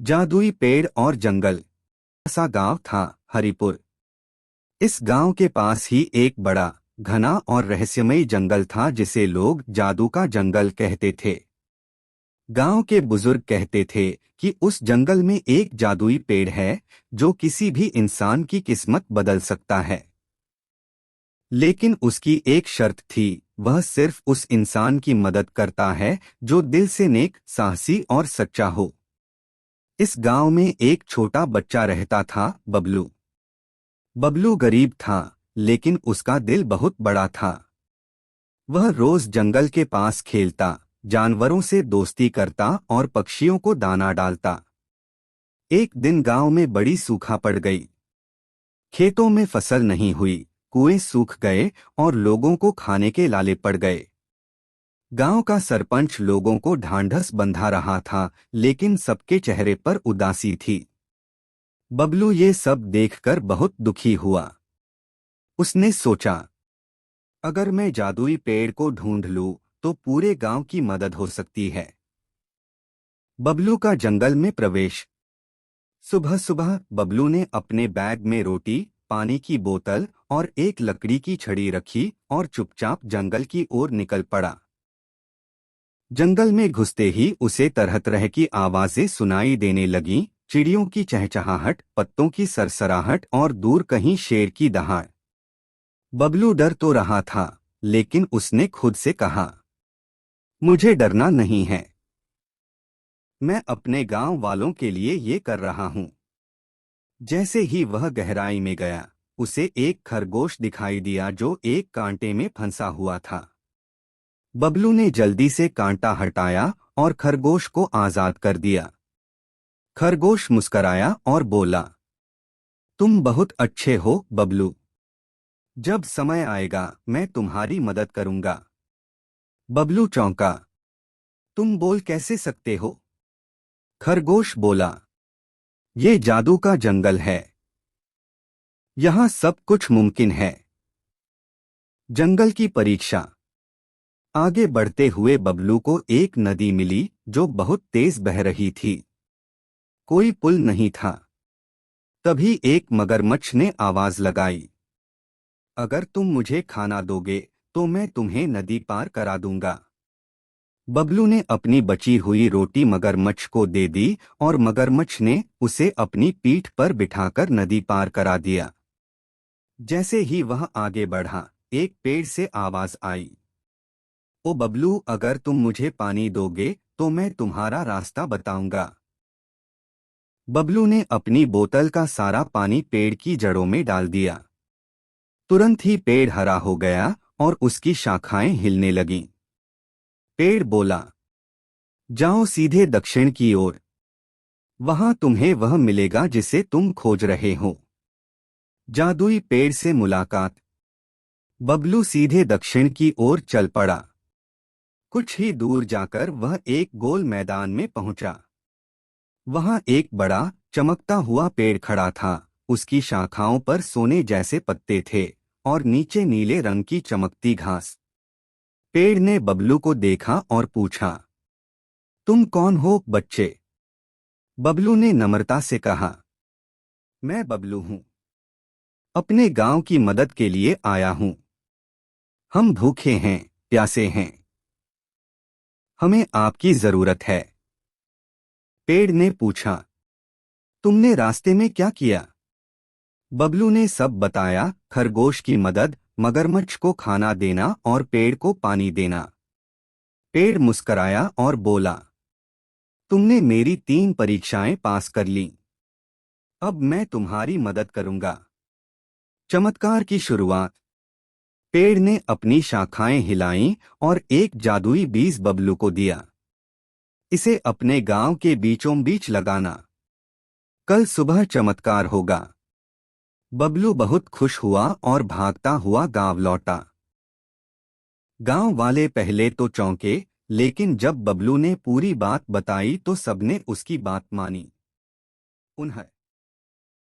जादुई पेड़ और जंगल। ऐसा गांव था, हरिपुर। इस गांव के पास ही एक बड़ा, घना और रहस्यमयी जंगल था जिसे लोग जादू का जंगल कहते थे। गांव के बुजुर्ग कहते थे कि उस जंगल में एक जादुई पेड़ है जो किसी भी इंसान की किस्मत बदल सकता है। लेकिन उसकी एक शर्त थी, वह सिर्फ उस इंसान की मदद करता है जो दिल से नेक, साहसी और सच्चा हो। इस गांव में एक छोटा बच्चा रहता था, बबलू। बबलू गरीब था, लेकिन उसका दिल बहुत बड़ा था। वह रोज जंगल के पास खेलता, जानवरों से दोस्ती करता और पक्षियों को दाना डालता। एक दिन गांव में बड़ी सूखा पड़ गई। खेतों में फसल नहीं हुई, कुएं सूख गए और लोगों को खाने के लाले पड़ गए। गांव का सरपंच लोगों को ढांढस बंधा रहा था, लेकिन सबके चेहरे पर उदासी थी। बबलू ये सब देखकर बहुत दुखी हुआ। उसने सोचा, अगर मैं जादुई पेड़ को ढूंढ लूं, तो पूरे गांव की मदद हो सकती है। बबलू का जंगल में प्रवेश। सुबह सुबह बबलू ने अपने बैग में रोटी, पानी की बोतल और एक लकड़ी की छड़ी रखी और चुपचाप जंगल की ओर निकल पड़ा। जंगल में घुसते ही उसे तरह तरह की आवाजें सुनाई देने लगीं, चिड़ियों की चहचहाहट, पत्तों की सरसराहट और दूर कहीं शेर की दहाड़। बबलू डर तो रहा था, लेकिन उसने खुद से कहा, मुझे डरना नहीं है। मैं अपने गांव वालों के लिए ये कर रहा हूं। जैसे ही वह गहराई में गया, उसे एक खरगोश दिखाई दिया जो एक कांटे में फंसा हुआ था। बबलू ने जल्दी से कांटा हटाया और खरगोश को आजाद कर दिया। खरगोश मुस्कराया और बोला, तुम बहुत अच्छे हो, बबलू। जब समय आएगा मैं तुम्हारी मदद करूंगा। बबलू चौंका, तुम बोल कैसे सकते हो? खरगोश बोला, ये जादू का जंगल है, यहाँ सब कुछ मुमकिन है। जंगल की परीक्षा। आगे बढ़ते हुए बबलू को एक नदी मिली जो बहुत तेज बह रही थी। कोई पुल नहीं था। तभी एक मगरमच्छ ने आवाज लगाई, अगर तुम मुझे खाना दोगे तो मैं तुम्हें नदी पार करा दूंगा। बबलू ने अपनी बची हुई रोटी मगरमच्छ को दे दी और मगरमच्छ ने उसे अपनी पीठ पर बिठाकर नदी पार करा दिया। जैसे ही वह आगे बढ़ा, एक पेड़ से आवाज आई, ओ बबलू, अगर तुम मुझे पानी दोगे तो मैं तुम्हारा रास्ता बताऊंगा। बबलू ने अपनी बोतल का सारा पानी पेड़ की जड़ों में डाल दिया। तुरंत ही पेड़ हरा हो गया और उसकी शाखाएं हिलने लगीं। पेड़ बोला, जाओ सीधे दक्षिण की ओर। वहां तुम्हें वह मिलेगा जिसे तुम खोज रहे हो। जादुई पेड़ से मुलाकात। बबलू सीधे दक्षिण की ओर चल पड़ा। कुछ ही दूर जाकर वह एक गोल मैदान में पहुंचा। वहां एक बड़ा, चमकता हुआ पेड़ खड़ा था। उसकी शाखाओं पर सोने जैसे पत्ते थे और नीचे नीले रंग की चमकती घास। पेड़ ने बबलू को देखा और पूछा, तुम कौन हो, बच्चे? बबलू ने नम्रता से कहा, मैं बबलू हूं, अपने गांव की मदद के लिए आया हूं। हम भूखे हैं, प्यासे हैं, हमें आपकी जरूरत है। पेड़ ने पूछा, तुमने रास्ते में क्या किया? बबलू ने सब बताया, खरगोश की मदद, मगरमच्छ को खाना देना और पेड़ को पानी देना। पेड़ मुस्कराया और बोला, तुमने मेरी 3 परीक्षाएं पास कर लीं। अब मैं तुम्हारी मदद करूंगा। चमत्कार की शुरुआत। पेड़ ने अपनी शाखाएं हिलाईं और एक जादुई बीज बबलू को दिया। इसे अपने गांव के बीचों बीच लगाना। कल सुबह चमत्कार होगा। बबलू बहुत खुश हुआ और भागता हुआ गांव लौटा। गांव वाले पहले तो चौंके, लेकिन जब बबलू ने पूरी बात बताई तो सबने उसकी बात मानी। उन्हें